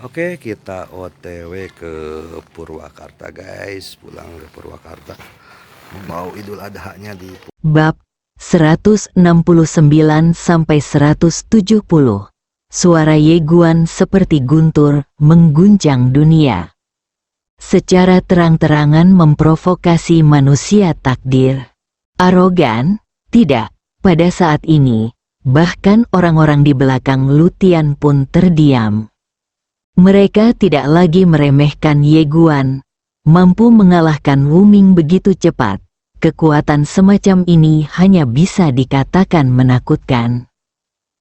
Oke, kita OTW ke Purwakarta, guys. Pulang ke Purwakarta. Mau Idul Adha-nya di Bab 169 sampai 170. Suara Yeguan seperti guntur mengguncang dunia. Secara terang-terangan memprovokasi manusia takdir. Arogan? Tidak. Pada saat ini, bahkan orang-orang di belakang Lutian pun terdiam. Mereka tidak lagi meremehkan Yeguan, mampu mengalahkan Wuming begitu cepat. Kekuatan semacam ini hanya bisa dikatakan menakutkan.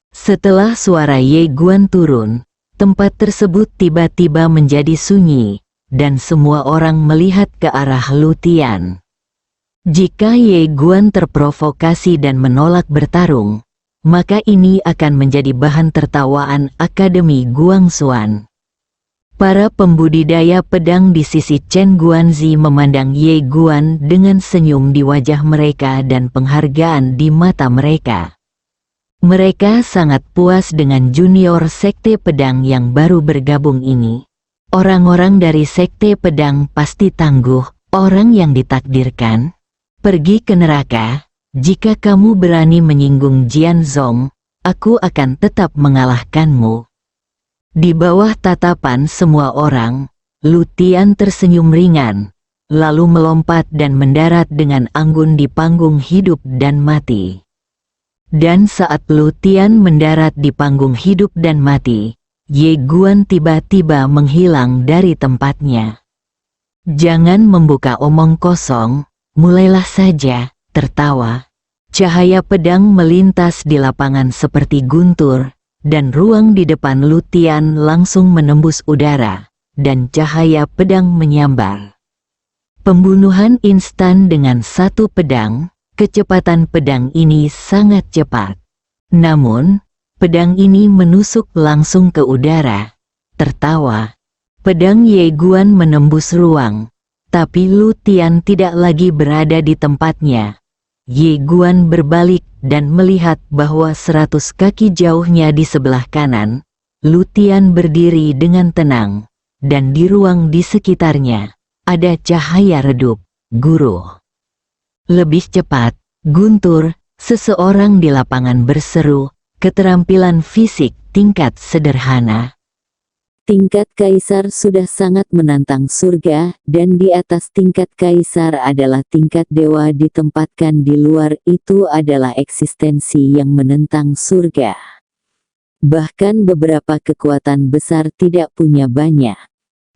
Setelah suara Yeguan turun, tempat tersebut tiba-tiba menjadi sunyi, dan semua orang melihat ke arah Lutian. Jika Yeguan terprovokasi dan menolak bertarung, maka ini akan menjadi bahan tertawaan Akademi Guangxuan. Para pembudidaya pedang di sisi Chen Guanzi memandang Yeguan dengan senyum di wajah mereka dan penghargaan di mata mereka. Mereka sangat puas dengan junior sekte pedang yang baru bergabung ini. Orang-orang dari sekte pedang pasti tangguh, orang yang ditakdirkan. Pergi ke neraka, jika kamu berani menyinggung Jian Zong, aku akan tetap mengalahkanmu. Di bawah tatapan semua orang, Lutian tersenyum ringan, lalu melompat dan mendarat dengan anggun di panggung hidup dan mati. Dan saat Lutian mendarat di panggung hidup dan mati, Yeguan tiba-tiba menghilang dari tempatnya. Jangan membuka omong kosong, mulailah saja, tertawa. Cahaya pedang melintas di lapangan seperti guntur, dan ruang di depan Lutian langsung menembus udara, dan cahaya pedang menyambar. Pembunuhan instan dengan satu pedang, kecepatan pedang ini sangat cepat. Namun, pedang ini menusuk langsung ke udara. Tertawa. Pedang Yeguan menembus ruang, tapi Lutian tidak lagi berada di tempatnya. Yeguan berbalik dan melihat bahwa 100 kaki jauhnya di sebelah kanan, Lutian berdiri dengan tenang, dan di ruang di sekitarnya, ada cahaya redup, guruh. Lebih cepat, guntur, seseorang di lapangan berseru, keterampilan fisik tingkat sederhana. Tingkat kaisar sudah sangat menantang surga, dan di atas tingkat kaisar adalah tingkat dewa ditempatkan di luar itu adalah eksistensi yang menentang surga. Bahkan beberapa kekuatan besar tidak punya banyak.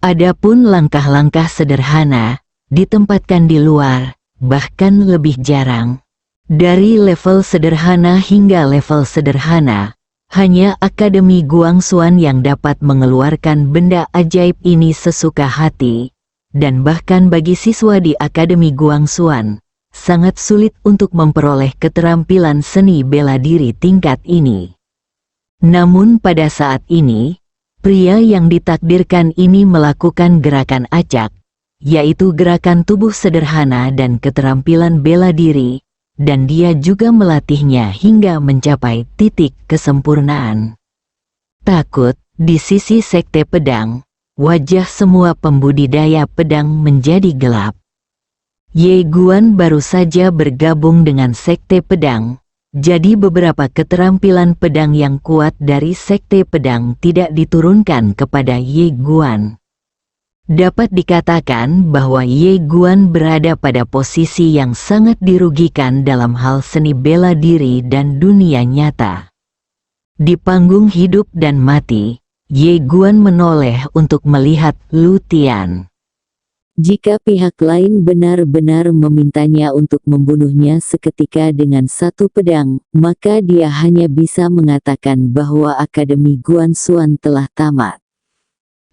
Adapun langkah-langkah sederhana, ditempatkan di luar, bahkan lebih jarang. Dari level sederhana hingga level sederhana, hanya Akademi Guangxuan yang dapat mengeluarkan benda ajaib ini sesuka hati, dan bahkan bagi siswa di Akademi Guangxuan, sangat sulit untuk memperoleh keterampilan seni bela diri tingkat ini. Namun pada saat ini, pria yang ditakdirkan ini melakukan gerakan acak, yaitu gerakan tubuh sederhana dan keterampilan bela diri, dan dia juga melatihnya hingga mencapai titik kesempurnaan. Takut, di sisi sekte pedang, wajah semua pembudidaya pedang menjadi gelap. Yeguan baru saja bergabung dengan sekte pedang, jadi beberapa keterampilan pedang yang kuat dari sekte pedang tidak diturunkan kepada Yeguan. Dapat dikatakan bahwa Yeguan berada pada posisi yang sangat dirugikan dalam hal seni bela diri dan dunia nyata. Di panggung hidup dan mati, Yeguan menoleh untuk melihat Lutian. Jika pihak lain benar-benar memintanya untuk membunuhnya seketika dengan satu pedang, maka dia hanya bisa mengatakan bahwa Akademi Guangxuan telah tamat.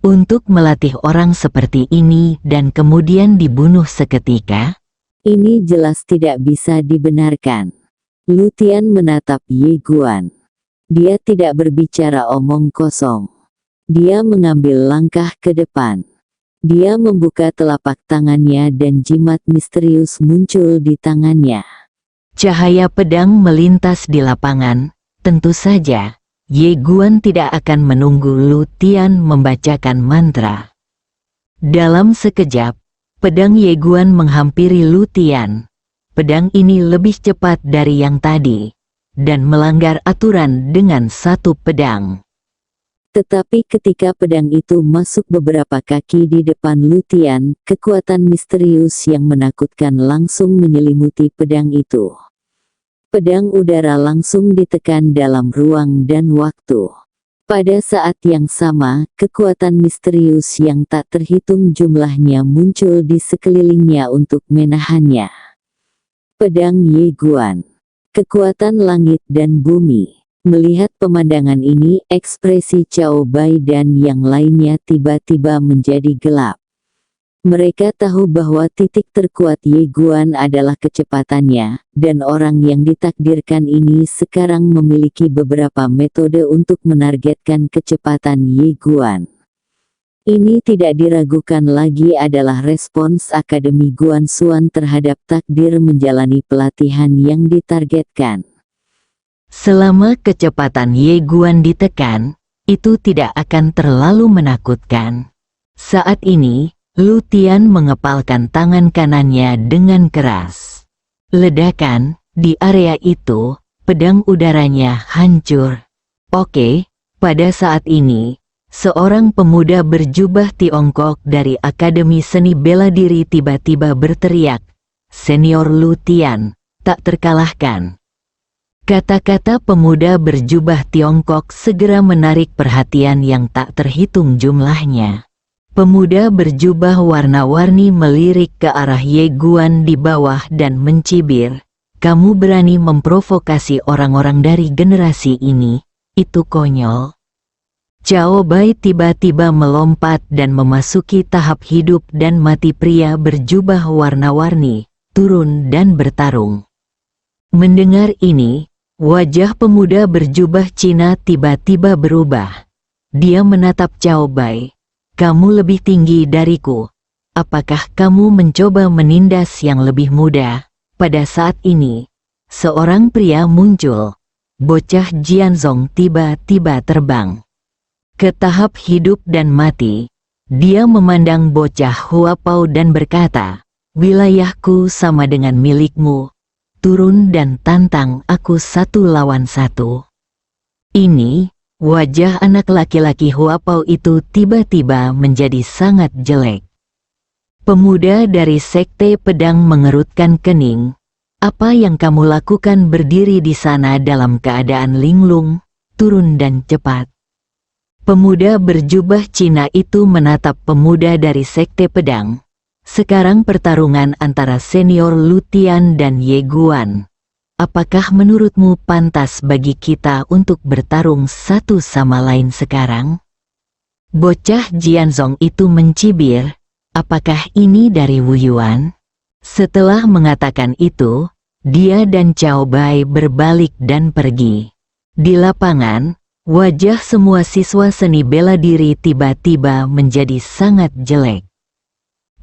Untuk melatih orang seperti ini dan kemudian dibunuh seketika, ini jelas tidak bisa dibenarkan. Lutian menatap Yeguan. Dia tidak berbicara omong kosong. Dia mengambil langkah ke depan. Dia membuka telapak tangannya dan jimat misterius muncul di tangannya. Cahaya pedang melintas di lapangan, tentu saja. Ye Guan tidak akan menunggu Lu Tian membacakan mantra. Dalam sekejap, pedang Ye Guan menghampiri Lu Tian. Pedang ini lebih cepat dari yang tadi, dan melanggar aturan dengan satu pedang. Tetapi ketika pedang itu masuk beberapa kaki di depan Lu Tian, kekuatan misterius yang menakutkan langsung menyelimuti pedang itu. Pedang udara langsung ditekan dalam ruang dan waktu. Pada saat yang sama, kekuatan misterius yang tak terhitung jumlahnya muncul di sekelilingnya untuk menahannya. Pedang Ye Guan. Kekuatan langit dan bumi. Melihat pemandangan ini, ekspresi Cao Bai dan yang lainnya tiba-tiba menjadi gelap. Mereka tahu bahwa titik terkuat Ye Guan adalah kecepatannya, dan orang yang ditakdirkan ini sekarang memiliki beberapa metode untuk menargetkan kecepatan Ye Guan. Ini tidak diragukan lagi adalah respons Akademi Guan Xuan terhadap takdir menjalani pelatihan yang ditargetkan. Selama kecepatan Ye Guan ditekan, itu tidak akan terlalu menakutkan. Saat ini, Lu Tian mengepalkan tangan kanannya dengan keras. Ledakan, di area itu, pedang udaranya hancur. Oke, pada saat ini, seorang pemuda berjubah Tiongkok dari Akademi Seni Bela Diri tiba-tiba berteriak, "Senior Lu Tian, tak terkalahkan." Kata-kata pemuda berjubah Tiongkok segera menarik perhatian yang tak terhitung jumlahnya. Pemuda berjubah warna-warni melirik ke arah Ye Guan di bawah dan mencibir, "Kamu berani memprovokasi orang-orang dari generasi ini? Itu konyol." Cao Bai tiba-tiba melompat dan memasuki tahap hidup dan mati pria berjubah warna-warni, turun dan bertarung. Mendengar ini, wajah pemuda berjubah Cina tiba-tiba berubah. Dia menatap Cao Bai. "Kamu lebih tinggi dariku. Apakah kamu mencoba menindas yang lebih muda?" Pada saat ini, seorang pria muncul. Bocah Jianzong tiba-tiba terbang ke tahap hidup dan mati. Dia memandang bocah Huapao dan berkata, "Wilayahku sama dengan milikmu. Turun dan tantang aku 1 lawan 1. Ini, wajah anak laki-laki Huapao itu tiba-tiba menjadi sangat jelek. Pemuda dari Sekte Pedang mengerutkan kening. "Apa yang kamu lakukan berdiri di sana dalam keadaan linglung? Turun dan cepat." Pemuda berjubah Cina itu menatap pemuda dari Sekte Pedang. "Sekarang pertarungan antara senior Lu Tian dan Ye Guan. Apakah menurutmu pantas bagi kita untuk bertarung satu sama lain sekarang?" Bocah Jianzong itu mencibir, "Apakah ini dari Wu Yuan?" Setelah mengatakan itu, dia dan Cao Bai berbalik dan pergi. Di lapangan, wajah semua siswa seni bela diri tiba-tiba menjadi sangat jelek.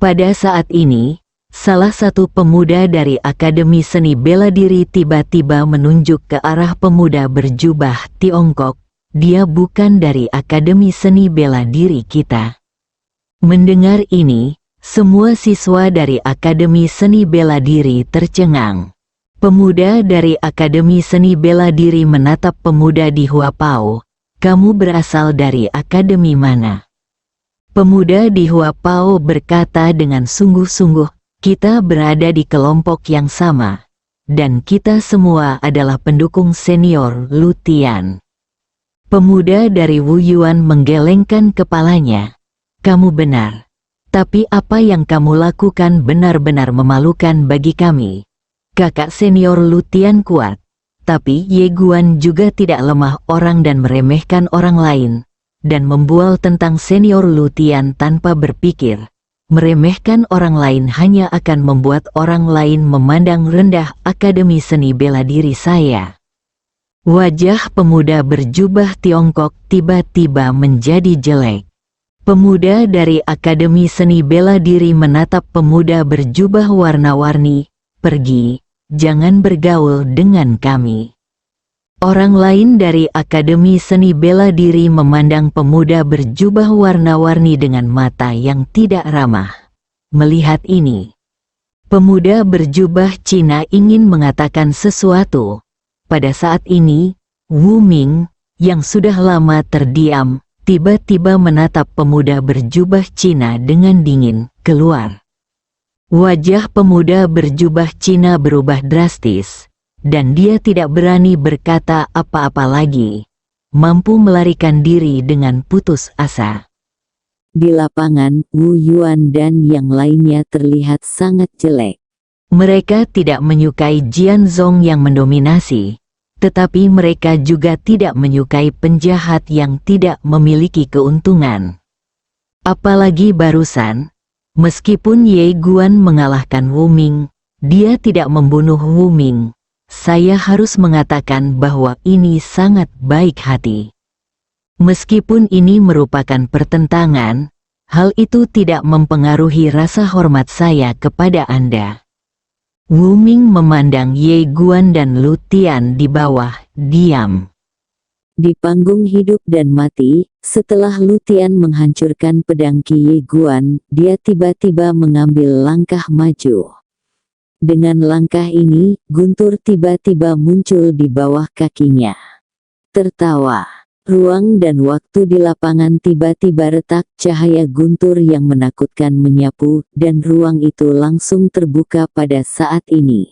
Pada saat ini, salah satu pemuda dari Akademi Seni Bela Diri tiba-tiba menunjuk ke arah pemuda berjubah Tiongkok. "Dia bukan dari Akademi Seni Bela Diri kita." Mendengar ini, semua siswa dari Akademi Seni Bela Diri tercengang. Pemuda dari Akademi Seni Bela Diri menatap pemuda di Huapao. "Kamu berasal dari akademi mana?" Pemuda di Huapao berkata dengan sungguh-sungguh, "Kita berada di kelompok yang sama, dan kita semua adalah pendukung senior Lu Tian." Pemuda dari Wu Yuan menggelengkan kepalanya. "Kamu benar. Tapi apa yang kamu lakukan benar-benar memalukan bagi kami. Kakak senior Lu Tian kuat, tapi Ye Guan juga tidak lemah orang dan meremehkan orang lain, dan membual tentang senior Lu Tian tanpa berpikir. Meremehkan orang lain hanya akan membuat orang lain memandang rendah Akademi Seni Bela Diri saya." Wajah pemuda berjubah Tiongkok tiba-tiba menjadi jelek. Pemuda dari Akademi Seni Bela Diri menatap pemuda berjubah warna-warni. "Pergi, jangan bergaul dengan kami." Orang lain dari Akademi Seni Bela Diri memandang pemuda berjubah warna-warni dengan mata yang tidak ramah. Melihat ini, pemuda berjubah Cina ingin mengatakan sesuatu. Pada saat ini, Wu Ming, yang sudah lama terdiam, tiba-tiba menatap pemuda berjubah Cina dengan dingin, keluar. Wajah pemuda berjubah Cina berubah drastis. Dan dia tidak berani berkata apa-apa lagi, mampu melarikan diri dengan putus asa. Di lapangan, Wu Yuan dan yang lainnya terlihat sangat jelek. Mereka tidak menyukai Jian Zong yang mendominasi, tetapi mereka juga tidak menyukai penjahat yang tidak memiliki keuntungan. Apalagi barusan, meskipun Ye Guan mengalahkan Wu Ming, dia tidak membunuh Wu Ming. Saya harus mengatakan bahwa ini sangat baik hati. Meskipun ini merupakan pertentangan, hal itu tidak mempengaruhi rasa hormat saya kepada Anda. Wu Ming memandang Ye Guan dan Lu Tian di bawah, diam. Di panggung hidup dan mati, setelah Lu Tian menghancurkan pedang Qi Ye Guan, dia tiba-tiba mengambil langkah maju. Dengan langkah ini, guntur tiba-tiba muncul di bawah kakinya. Tertawa. Ruang dan waktu di lapangan tiba-tiba retak, cahaya guntur yang menakutkan menyapu, dan ruang itu langsung terbuka pada saat ini.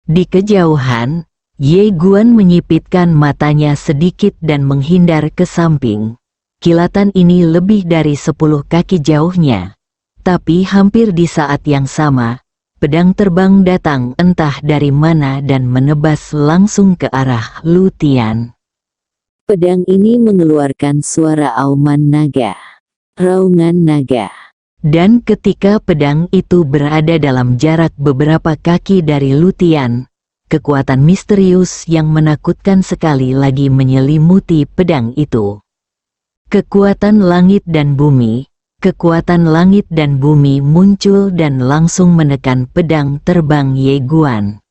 Di kejauhan, Ye Guan menyipitkan matanya sedikit dan menghindar ke samping. Kilatan ini lebih dari 10 kaki jauhnya. Tapi hampir di saat yang sama, pedang terbang datang entah dari mana dan menebas langsung ke arah Lu Tian. Pedang ini mengeluarkan suara auman naga. Raungan naga. Dan ketika pedang itu berada dalam jarak beberapa kaki dari Lu Tian, kekuatan misterius yang menakutkan sekali lagi menyelimuti pedang itu. Kekuatan langit dan bumi. Kekuatan langit dan bumi muncul dan langsung menekan pedang terbang Ye Guan.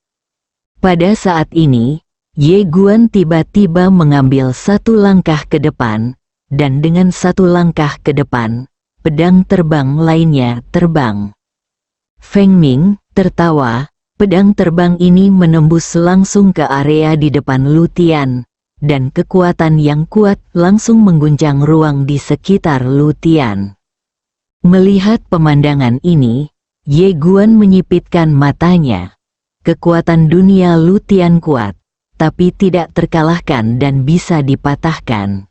Pada saat ini, Ye Guan tiba-tiba mengambil satu langkah ke depan, dan dengan satu langkah ke depan, pedang terbang lainnya terbang. Feng Ming tertawa, pedang terbang ini menembus langsung ke area di depan Lu Tian, dan kekuatan yang kuat langsung mengguncang ruang di sekitar Lu Tian. Melihat pemandangan ini, Ye Guan menyipitkan matanya. Kekuatan dunia Lu Tian kuat, tapi tidak terkalahkan dan bisa dipatahkan.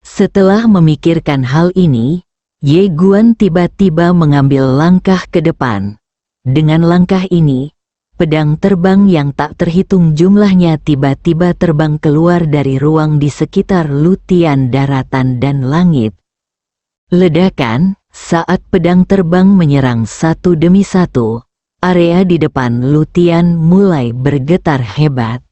Setelah memikirkan hal ini, Ye Guan tiba-tiba mengambil langkah ke depan. Dengan langkah ini, pedang terbang yang tak terhitung jumlahnya tiba-tiba terbang keluar dari ruang di sekitar Lu Tian daratan dan langit. Ledakan. Saat pedang terbang menyerang satu demi satu, area di depan Lu Tian mulai bergetar hebat.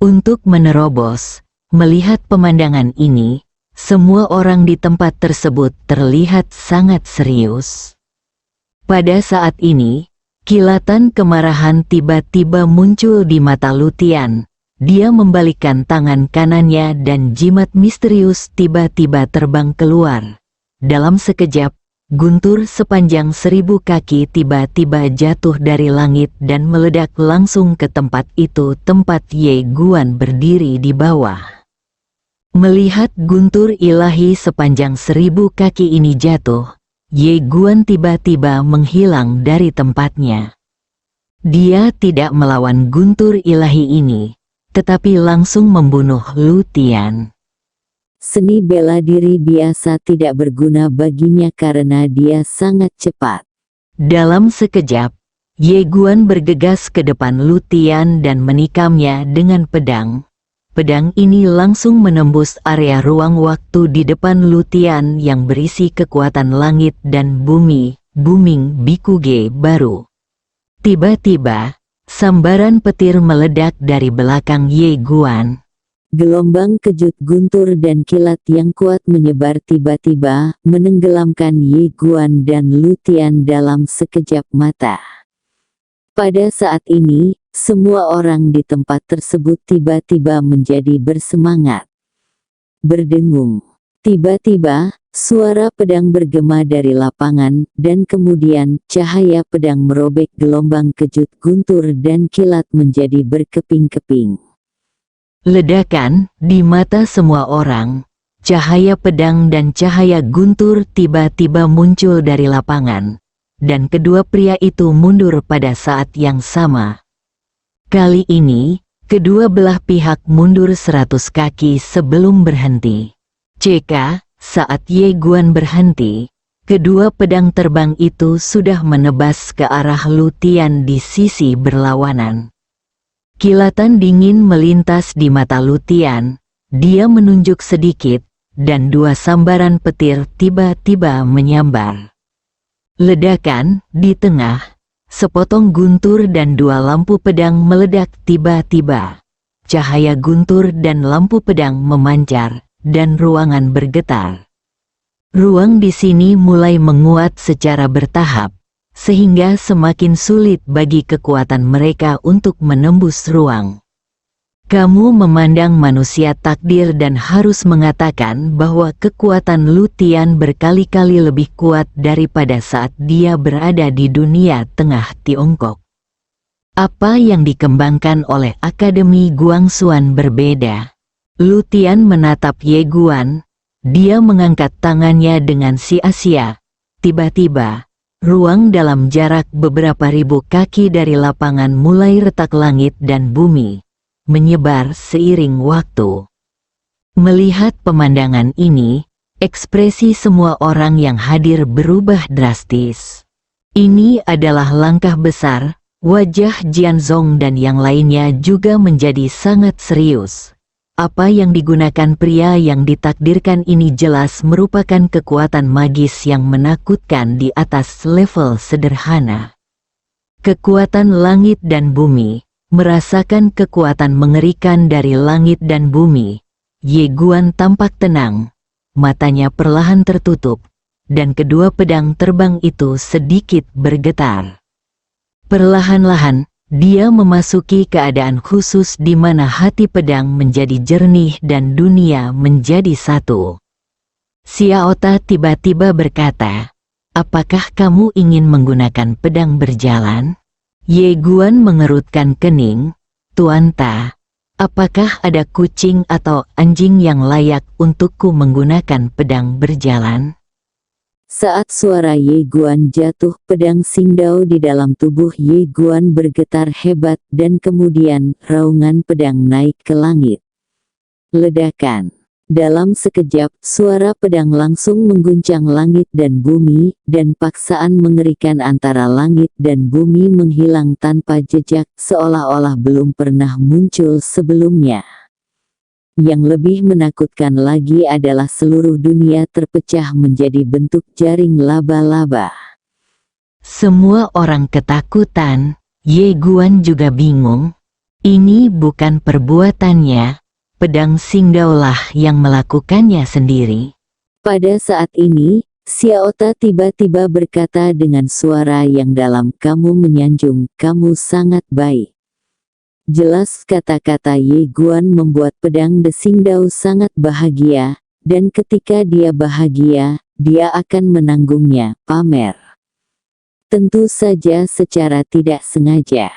Untuk menerobos, melihat pemandangan ini, semua orang di tempat tersebut terlihat sangat serius. Pada saat ini, kilatan kemarahan tiba-tiba muncul di mata Lu Tian. Dia membalikkan tangan kanannya dan jimat misterius tiba-tiba terbang keluar. Dalam sekejap, guntur sepanjang 1000 kaki tiba-tiba jatuh dari langit dan meledak langsung ke tempat itu, tempat Ye Guan berdiri di bawah. Melihat guntur ilahi sepanjang 1000 kaki ini jatuh, Ye Guan tiba-tiba menghilang dari tempatnya. Dia tidak melawan guntur ilahi ini, tetapi langsung membunuh Lu Tian. Seni bela diri biasa tidak berguna baginya karena dia sangat cepat. Dalam sekejap, Ye Guan bergegas ke depan Lu Tian dan menikamnya dengan pedang. Pedang ini langsung menembus area ruang waktu di depan Lu Tian yang berisi kekuatan langit dan bumi, booming Bikuge baru. Tiba-tiba, sambaran petir meledak dari belakang Ye Guan. Gelombang kejut guntur dan kilat yang kuat menyebar tiba-tiba, menenggelamkan Ye Guan dan Lu Tian dalam sekejap mata. Pada saat ini, semua orang di tempat tersebut tiba-tiba menjadi bersemangat. Berdengung. Tiba-tiba, suara pedang bergema dari lapangan, dan kemudian cahaya pedang merobek gelombang kejut guntur dan kilat menjadi berkeping-keping. Ledakan di mata semua orang. Cahaya pedang dan cahaya guntur tiba-tiba muncul dari lapangan, dan kedua pria itu mundur pada saat yang sama. Kali ini, kedua belah pihak mundur 100 kaki sebelum berhenti. Saat Ye Guan berhenti, kedua pedang terbang itu sudah menebas ke arah Lu Tian di sisi berlawanan. Kilatan dingin melintas di mata Lu Tian, dia menunjuk sedikit, dan dua sambaran petir tiba-tiba menyambar. Ledakan di tengah, sepotong guntur dan dua lampu pedang meledak tiba-tiba. Cahaya guntur dan lampu pedang memancar, dan ruangan bergetar. Ruang di sini mulai menguat secara bertahap, sehingga semakin sulit bagi kekuatan mereka untuk menembus ruang. Kamu memandang manusia takdir dan harus mengatakan bahwa kekuatan Lu Tian berkali-kali lebih kuat daripada saat dia berada di dunia tengah Tiongkok. Apa yang dikembangkan oleh Akademi Guangxuan berbeda. Lu Tian menatap Ye Guan, dia mengangkat tangannya dengan sia-sia. Tiba-tiba, ruang dalam jarak beberapa ribu kaki dari lapangan mulai retak langit dan bumi, menyebar seiring waktu. Melihat pemandangan ini, ekspresi semua orang yang hadir berubah drastis. Ini adalah langkah besar, wajah Jianzong dan yang lainnya juga menjadi sangat serius. Apa yang digunakan pria yang ditakdirkan ini jelas merupakan kekuatan magis yang menakutkan di atas level sederhana. Kekuatan langit dan bumi, merasakan kekuatan mengerikan dari langit dan bumi. Ye Guan tampak tenang, matanya perlahan tertutup, dan kedua pedang terbang itu sedikit bergetar. Perlahan-lahan, dia memasuki keadaan khusus di mana hati pedang menjadi jernih dan dunia menjadi satu. Xiao Ta tiba-tiba berkata, "Apakah kamu ingin menggunakan pedang berjalan?" Ye Guan mengerutkan kening. "Tuan Ta, apakah ada kucing atau anjing yang layak untukku menggunakan pedang berjalan?" Saat suara Ye Guan jatuh, pedang Xingdao di dalam tubuh Ye Guan bergetar hebat dan kemudian raungan pedang naik ke langit. Ledakan. Dalam sekejap, suara pedang langsung mengguncang langit dan bumi, dan paksaan mengerikan antara langit dan bumi menghilang tanpa jejak seolah-olah belum pernah muncul sebelumnya. Yang lebih menakutkan lagi adalah seluruh dunia terpecah menjadi bentuk jaring laba-laba. Semua orang ketakutan, Ye Guan juga bingung. Ini bukan perbuatannya, pedang Xingdao lah yang melakukannya sendiri. Pada saat ini, Xiao Ta tiba-tiba berkata dengan suara yang dalam, "Kamu menyanjung, kamu sangat baik." Jelas kata-kata Ye Guan membuat pedang The Xingdao sangat bahagia, dan ketika dia bahagia, dia akan menanggungnya, pamer. Tentu saja secara tidak sengaja.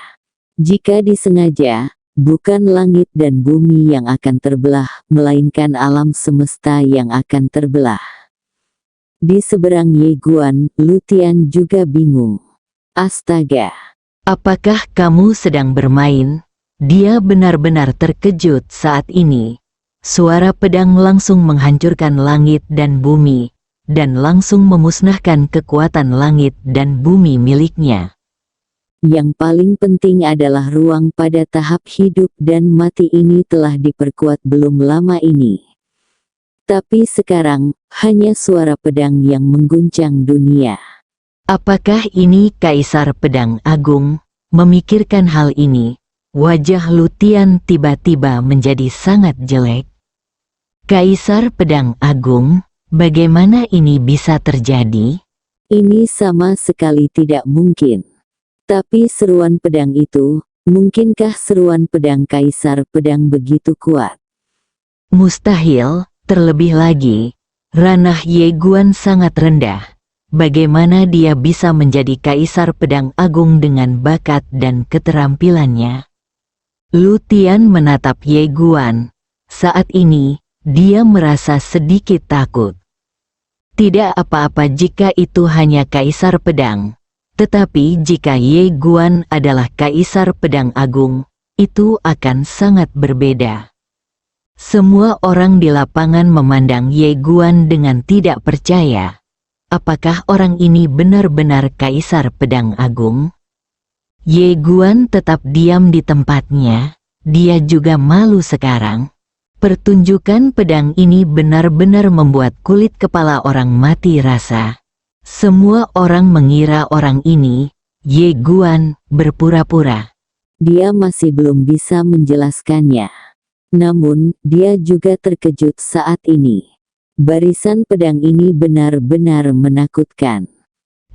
Jika disengaja, bukan langit dan bumi yang akan terbelah, melainkan alam semesta yang akan terbelah. Di seberang Ye Guan, Lu Tian juga bingung. Astaga! Apakah kamu sedang bermain? Dia benar-benar terkejut saat ini. Suara pedang langsung menghancurkan langit dan bumi, dan langsung memusnahkan kekuatan langit dan bumi miliknya. Yang paling penting adalah ruang pada tahap hidup dan mati ini telah diperkuat belum lama ini. Tapi sekarang, hanya suara pedang yang mengguncang dunia. Apakah ini Kaisar Pedang Agung? Memikirkan hal ini, wajah Lu Tian tiba-tiba menjadi sangat jelek. Kaisar Pedang Agung, bagaimana ini bisa terjadi? Ini sama sekali tidak mungkin. Tapi seruan pedang itu, Mungkinkah seruan pedang Kaisar Pedang begitu kuat? Mustahil, terlebih lagi, ranah Ye Guan sangat rendah. Bagaimana dia bisa menjadi Kaisar Pedang Agung dengan bakat dan keterampilannya? Lu Tian menatap Ye Guan. Saat ini, dia merasa sedikit takut. Tidak apa-apa jika itu hanya Kaisar Pedang. Tetapi jika Ye Guan adalah Kaisar Pedang Agung, itu akan sangat berbeda. Semua orang di lapangan memandang Ye Guan dengan tidak percaya. Apakah orang ini benar-benar Kaisar Pedang Agung? Ye Guan tetap diam di tempatnya. Dia juga malu sekarang. Pertunjukan pedang ini benar-benar membuat kulit kepala orang mati rasa. Semua orang mengira orang ini, Ye Guan, berpura-pura. Dia masih belum bisa menjelaskannya. Namun, dia juga terkejut saat ini. Barisan pedang ini benar-benar menakutkan.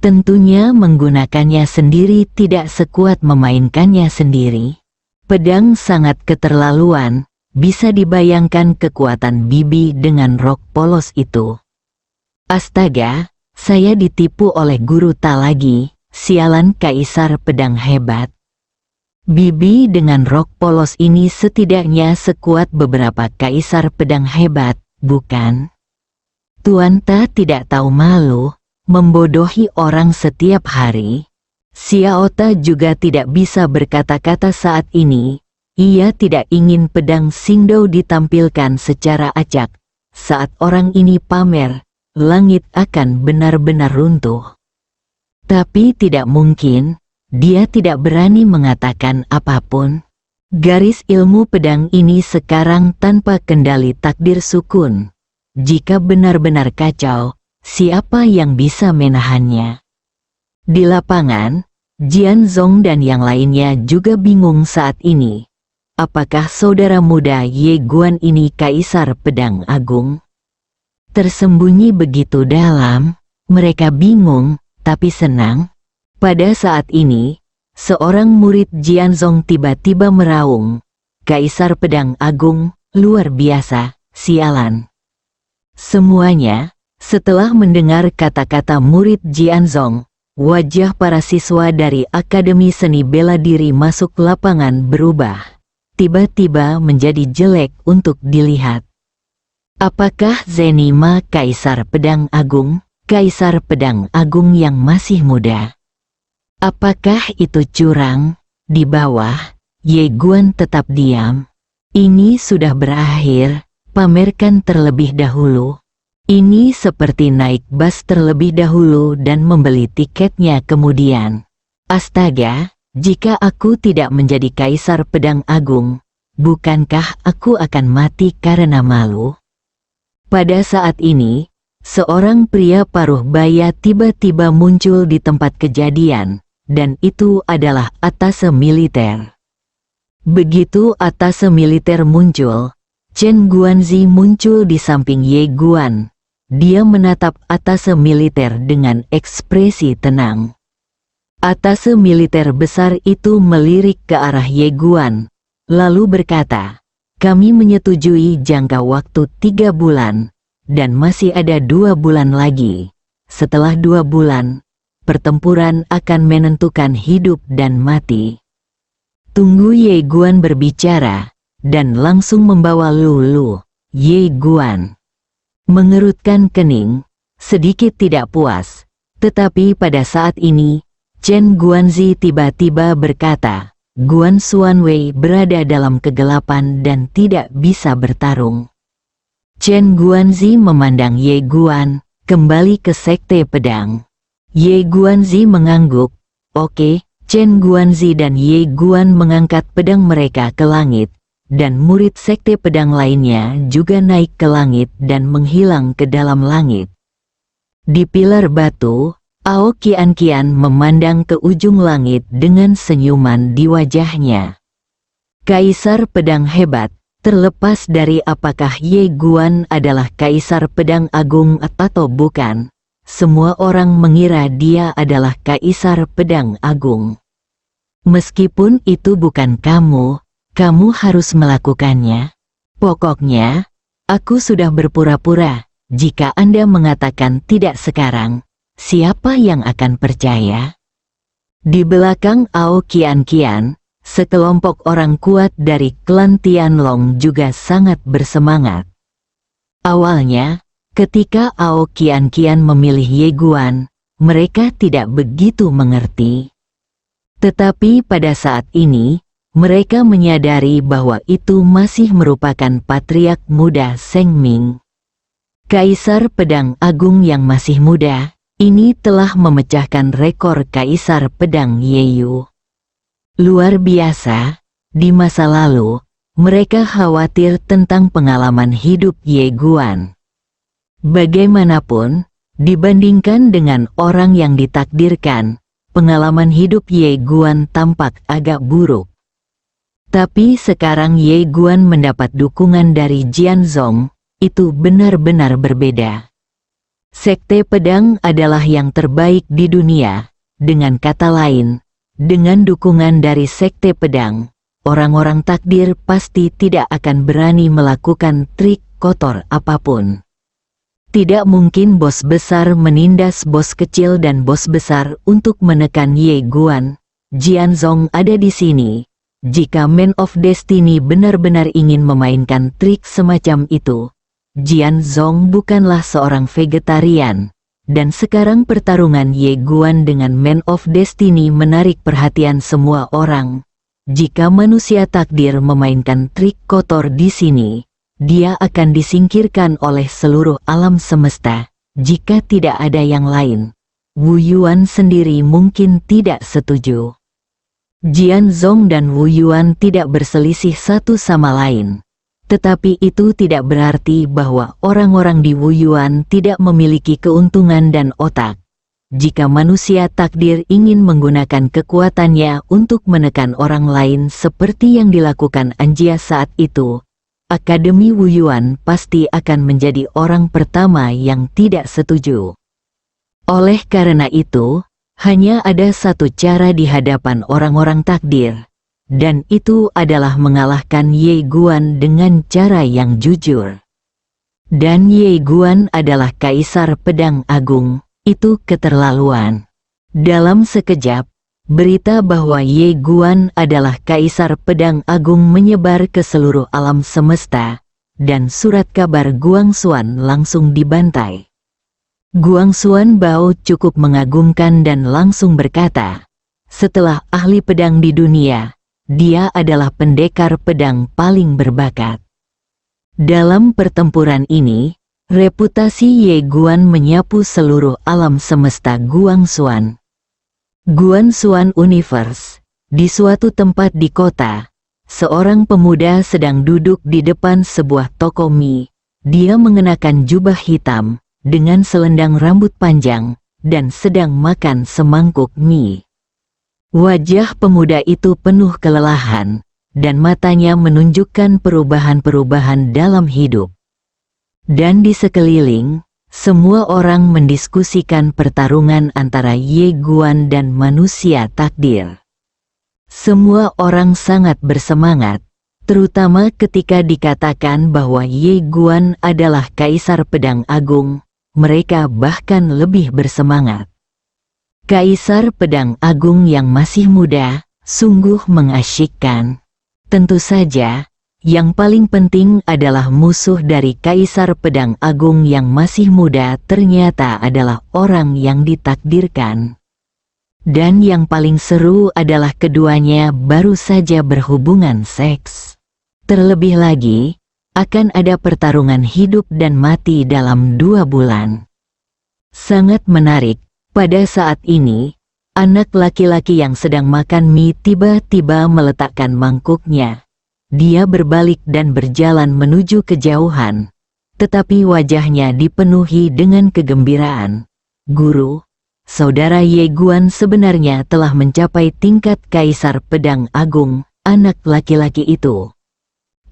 Tentunya menggunakannya sendiri tidak sekuat memainkannya sendiri. Pedang sangat keterlaluan, bisa dibayangkan kekuatan Bibi dengan rok polos itu. Astaga, saya ditipu oleh guru tak lagi, sialan Kaisar Pedang hebat. Bibi dengan rok polos ini setidaknya sekuat beberapa Kaisar Pedang hebat, bukan? Tuan Ta tidak tahu malu, membodohi orang setiap hari. Xiao Ta juga tidak bisa berkata-kata saat ini. Ia tidak ingin pedang Xingdou ditampilkan secara acak. Saat orang ini pamer, langit akan benar-benar runtuh. Tapi tidak mungkin, dia tidak berani mengatakan apapun. Garis ilmu pedang ini sekarang tanpa kendali takdir sukun. Jika benar-benar kacau, siapa yang bisa menahannya? Di lapangan, Jian Zong dan yang lainnya juga bingung saat ini. Apakah saudara muda Ye Guan ini Kaisar Pedang Agung? Tersembunyi begitu dalam, mereka bingung, tapi senang. Pada saat ini, seorang murid Jian Zong tiba-tiba meraung. Kaisar Pedang Agung, luar biasa, sialan. Semuanya, setelah mendengar kata-kata murid Jianzong, wajah para siswa dari Akademi Seni Bela Diri masuk lapangan berubah. Tiba-tiba menjadi jelek untuk dilihat. Apakah Zenima Kaisar Pedang Agung, Kaisar Pedang Agung yang masih muda? Apakah itu curang? Di bawah, Ye Guan tetap diam. Ini sudah berakhir. Pamerkan terlebih dahulu. Ini seperti naik bus terlebih dahulu dan membeli tiketnya kemudian. Astaga, jika aku tidak menjadi Kaisar Pedang Agung, bukankah aku akan mati karena malu? Pada saat ini, seorang pria paruh baya tiba-tiba muncul di tempat kejadian, dan itu adalah atase militer. Begitu atase militer muncul, Chen Guanzi muncul di samping Ye Guan. Dia menatap atase militer dengan ekspresi tenang. Atase militer besar itu melirik ke arah Ye Guan, lalu berkata, "Kami menyetujui jangka waktu 3 bulan, dan masih ada 2 bulan lagi. Setelah 2 bulan, pertempuran akan menentukan hidup dan mati." Tunggu Ye Guan berbicara, dan langsung membawa Lulu, Ye Guan. Mengerutkan kening, sedikit tidak puas, tetapi pada saat ini, Chen Guanzi tiba-tiba berkata, Guan Xuanwei berada dalam kegelapan dan tidak bisa bertarung. Chen Guanzi memandang Ye Guan, kembali ke sekte pedang. Ye Guanzi mengangguk, oke, Chen Guanzi dan Ye Guan mengangkat pedang mereka ke langit. Dan murid sekte pedang lainnya juga naik ke langit dan menghilang ke dalam langit. Di pilar batu, Ao Qian memandang ke ujung langit dengan senyuman di wajahnya. Kaisar Pedang hebat, terlepas dari apakah Ye Guan adalah Kaisar Pedang Agung atau bukan, semua orang mengira dia adalah Kaisar Pedang Agung. Meskipun itu bukan kamu, kamu harus melakukannya. Pokoknya, aku sudah berpura-pura. Jika Anda mengatakan tidak sekarang, siapa yang akan percaya? Di belakang Ao Qian, sekelompok orang kuat dari klan Tianlong juga sangat bersemangat. Awalnya, ketika Ao Qian memilih Ye Guan, mereka tidak begitu mengerti. Tetapi pada saat ini, mereka menyadari bahwa itu masih merupakan patriark muda Zheng Ming. Kaisar Pedang Agung yang masih muda, ini telah memecahkan rekor Kaisar Pedang Yeyu. Luar biasa, di masa lalu, mereka khawatir tentang pengalaman hidup Ye Guan. Bagaimanapun, dibandingkan dengan orang yang ditakdirkan, pengalaman hidup Ye Guan tampak agak buruk. Tapi sekarang Ye Guan mendapat dukungan dari Jian Zong, itu benar-benar berbeda. Sekte pedang adalah yang terbaik di dunia, dengan kata lain, dengan dukungan dari sekte pedang, orang-orang takdir pasti tidak akan berani melakukan trik kotor apapun. Tidak mungkin bos besar menindas bos kecil dan bos besar untuk menekan Ye Guan. Jian Zong ada di sini. Jika Man of Destiny benar-benar ingin memainkan trik semacam itu, Jian Zong bukanlah seorang vegetarian, dan sekarang pertarungan Ye Guan dengan Man of Destiny menarik perhatian semua orang. Jika manusia takdir memainkan trik kotor di sini, dia akan disingkirkan oleh seluruh alam semesta, jika tidak ada yang lain. Wu Yuan sendiri mungkin tidak setuju. Jian Zong dan Wu Yuan tidak berselisih satu sama lain. Tetapi itu tidak berarti bahwa orang-orang di Wu Yuan tidak memiliki keuntungan dan otak. Jika manusia takdir ingin menggunakan kekuatannya untuk menekan orang lain seperti yang dilakukan Anjia saat itu, Akademi Wu Yuan pasti akan menjadi orang pertama yang tidak setuju. Oleh karena itu, hanya ada satu cara di hadapan orang-orang takdir. Dan itu adalah mengalahkan Ye Guan dengan cara yang jujur. Dan Ye Guan adalah Kaisar Pedang Agung, itu keterlaluan. Dalam sekejap, berita bahwa Ye Guan adalah Kaisar Pedang Agung menyebar ke seluruh alam semesta, dan surat kabar Guangxuan langsung dibantai. Guangxuan Bao cukup mengagumkan dan langsung berkata, setelah ahli pedang di dunia, dia adalah pendekar pedang paling berbakat. Dalam pertempuran ini, reputasi Ye Guan menyapu seluruh alam semesta Guangxuan. Guangxuan Universe, di suatu tempat di kota, seorang pemuda sedang duduk di depan sebuah toko mie. Dia mengenakan jubah hitam, dengan selendang rambut panjang, dan sedang makan semangkuk mie. Wajah pemuda itu penuh kelelahan, dan matanya menunjukkan perubahan-perubahan dalam hidup. Dan di sekeliling, semua orang mendiskusikan pertarungan antara Ye Guan dan manusia takdir. Semua orang sangat bersemangat, terutama ketika dikatakan bahwa Ye Guan adalah Kaisar Pedang Agung, mereka bahkan lebih bersemangat. Kaisar Pedang Agung yang masih muda, sungguh mengasyikkan. Tentu saja, yang paling penting adalah musuh dari Kaisar Pedang Agung yang masih muda ternyata adalah orang yang ditakdirkan. Dan yang paling seru adalah keduanya baru saja berhubungan seks. Terlebih lagi, akan ada pertarungan hidup dan mati dalam 2 bulan. Sangat menarik. Pada saat ini, anak laki-laki yang sedang makan mie tiba-tiba meletakkan mangkuknya. Dia berbalik dan berjalan menuju kejauhan, tetapi wajahnya dipenuhi dengan kegembiraan. Guru, saudara Ye Guan sebenarnya telah mencapai tingkat Kaisar Pedang Agung, anak laki-laki itu.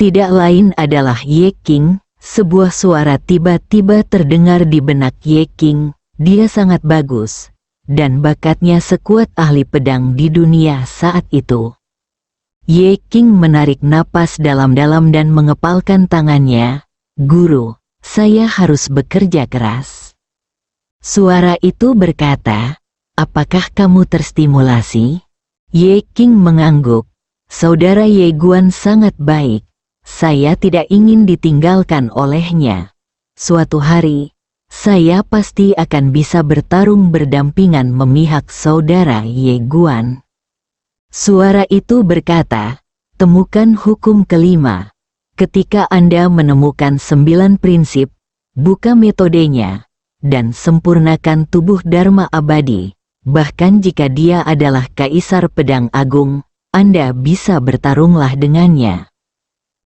Tidak lain adalah Ye King. Sebuah suara tiba-tiba terdengar di benak Ye King. Dia sangat bagus. dan bakatnya sekuat ahli pedang di dunia saat itu. Ye King menarik napas dalam-dalam dan mengepalkan tangannya. "Guru, saya harus bekerja keras." Suara itu berkata, "Apakah kamu terstimulasi?" Ye King mengangguk. "Saudara Ye Guan sangat baik. Saya tidak ingin ditinggalkan olehnya. Suatu hari, saya pasti akan bisa bertarung berdampingan memihak saudara Ye Guan." Suara itu berkata, "Temukan hukum kelima. Ketika Anda menemukan 9 prinsip, buka metodenya, dan sempurnakan tubuh Dharma abadi. Bahkan jika dia adalah Kaisar Pedang Agung, Anda bisa bertarunglah dengannya."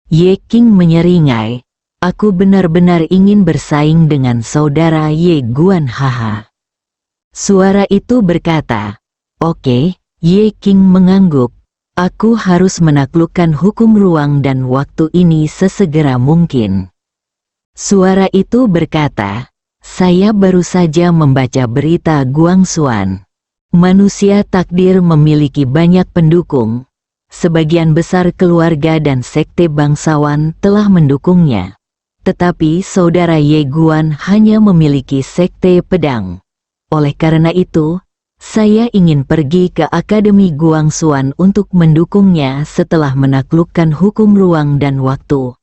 Ye King menyeringai, "Aku benar-benar ingin bersaing dengan saudara Ye Guan, haha." Suara itu berkata, "Oke." Ye King mengangguk, "Aku harus menaklukkan hukum ruang dan waktu ini sesegera mungkin." Suara itu berkata, "Saya baru saja membaca berita Guangxuan. Manusia takdir memiliki banyak pendukung. Sebagian besar keluarga dan sekte bangsawan telah mendukungnya. Tetapi saudara Ye Guan hanya memiliki sekte pedang. Oleh karena itu, saya ingin pergi ke Akademi Guangxuan untuk mendukungnya setelah menaklukkan hukum ruang dan waktu.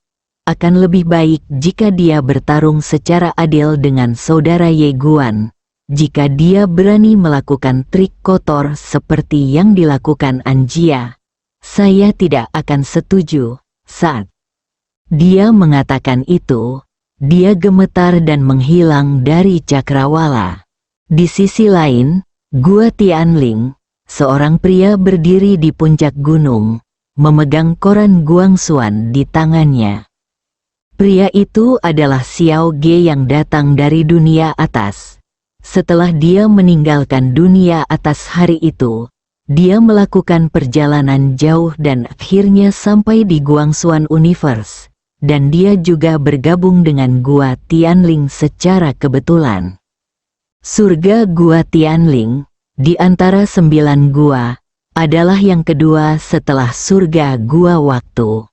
Akan lebih baik jika dia bertarung secara adil dengan saudara Ye Guan. Jika dia berani melakukan trik kotor seperti yang dilakukan Anjia, saya tidak akan setuju." Saat dia mengatakan itu, dia gemetar dan menghilang dari cakrawala. Di sisi lain, Gua Tianling, seorang pria berdiri di puncak gunung, memegang koran Guangxuan di tangannya. Pria itu adalah Xiao Ge yang datang dari dunia atas. Setelah dia meninggalkan dunia atas hari itu, dia melakukan perjalanan jauh dan akhirnya sampai di Guangxuan Universe, dan dia juga bergabung dengan Gua Tianling secara kebetulan. Surga Gua Tianling, di antara 9 gua, adalah yang kedua setelah surga Gua Waktu.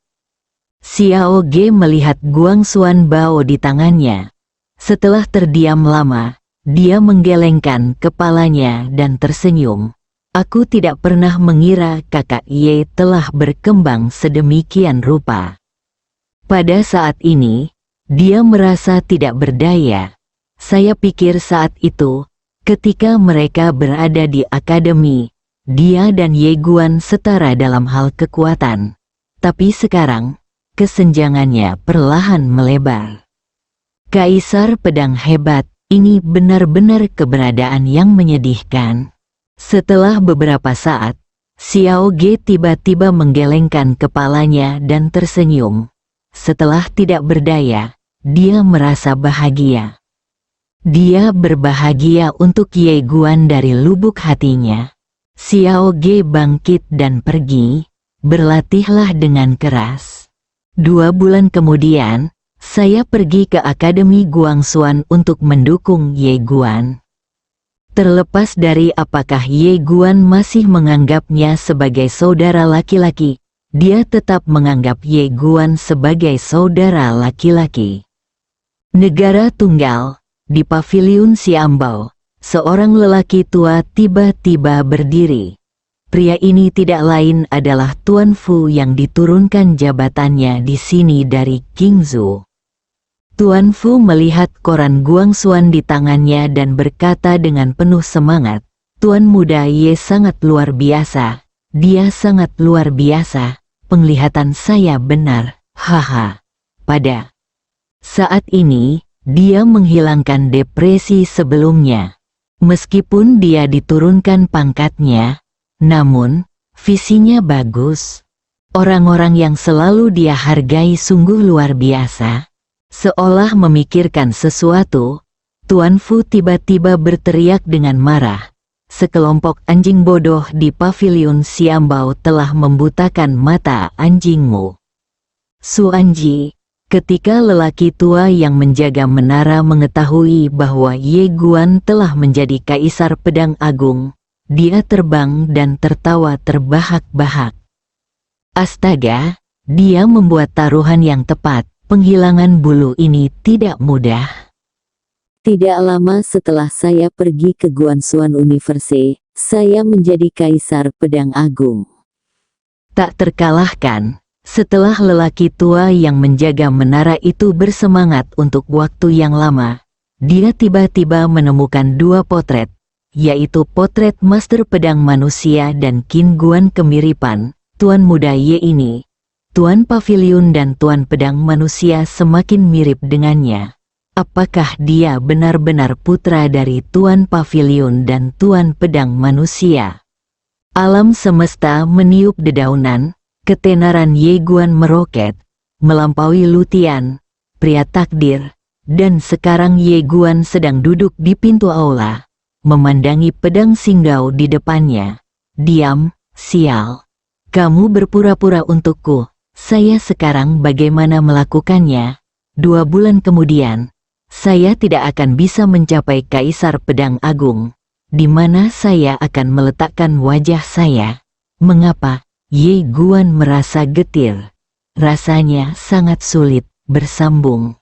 Xiao Ge melihat Guangxuan Bao di tangannya. Setelah terdiam lama, dia menggelengkan kepalanya dan tersenyum. "Aku tidak pernah mengira kakak Ye telah berkembang sedemikian rupa." Pada saat ini, dia merasa tidak berdaya. "Saya pikir saat itu, ketika mereka berada di akademi, dia dan Ye Guan setara dalam hal kekuatan. Tapi sekarang, kesenjangannya perlahan melebar. Kaisar pedang hebat, ini benar-benar keberadaan yang menyedihkan." Setelah beberapa saat, Xiao Ge tiba-tiba menggelengkan kepalanya dan tersenyum. Setelah tidak berdaya, dia merasa bahagia. Dia berbahagia untuk Ye Guan dari lubuk hatinya. Xiao Ge bangkit dan pergi. "Berlatihlah dengan keras. 2 bulan kemudian, saya pergi ke Akademi Guangxuan untuk mendukung Ye Guan." Terlepas dari apakah Ye Guan masih menganggapnya sebagai saudara laki-laki, dia tetap menganggap Ye Guan sebagai saudara laki-laki. Negara Tunggal. Di paviliun Xiambao, seorang lelaki tua tiba-tiba berdiri. Pria ini tidak lain adalah Tuan Fu yang diturunkan jabatannya di sini dari King Zhou. Tuan Fu melihat koran Guangxuan di tangannya dan berkata dengan penuh semangat, "Tuan muda Ye sangat luar biasa. Dia sangat luar biasa. Penglihatan saya benar, haha." Pada saat ini, dia menghilangkan depresi sebelumnya. Meskipun dia diturunkan pangkatnya, namun, visinya bagus. Orang-orang yang selalu dia hargai sungguh luar biasa. Seolah memikirkan sesuatu, Tuan Fu tiba-tiba berteriak dengan marah. "Sekelompok anjing bodoh di paviliun Xiambao telah membutakan mata anjingmu. Su Anji, Ketika lelaki tua yang menjaga menara mengetahui bahwa Ye Guan telah menjadi kaisar pedang agung, dia terbang dan tertawa terbahak-bahak. Astaga, dia membuat taruhan yang tepat. Penghilangan bulu ini tidak mudah. Tidak lama setelah saya pergi ke Guansuan University, saya menjadi kaisar pedang agung. Tak terkalahkan, setelah lelaki tua yang menjaga menara itu bersemangat untuk waktu yang lama, dia tiba-tiba menemukan dua potret, yaitu potret Master Pedang Manusia dan Qin Guan kemiripan. Tuan muda Ye ini, Tuan Pavilion dan Tuan Pedang Manusia semakin mirip dengannya. Apakah dia benar-benar putra dari Tuan Pavilion dan Tuan Pedang Manusia? Alam semesta meniup dedaunan, ketenaran Ye Guan meroket, melampaui Lutian, pria takdir, dan sekarang Ye Guan sedang duduk di pintu aula, memandangi pedang singgau di depannya. Diam, sial. Kamu berpura-pura untukku, saya sekarang bagaimana melakukannya? 2 bulan kemudian, saya tidak akan bisa mencapai Kaisar Pedang Agung, di mana saya akan meletakkan wajah saya. Mengapa? Ye Guan merasa getir. Rasanya sangat sulit bersambung.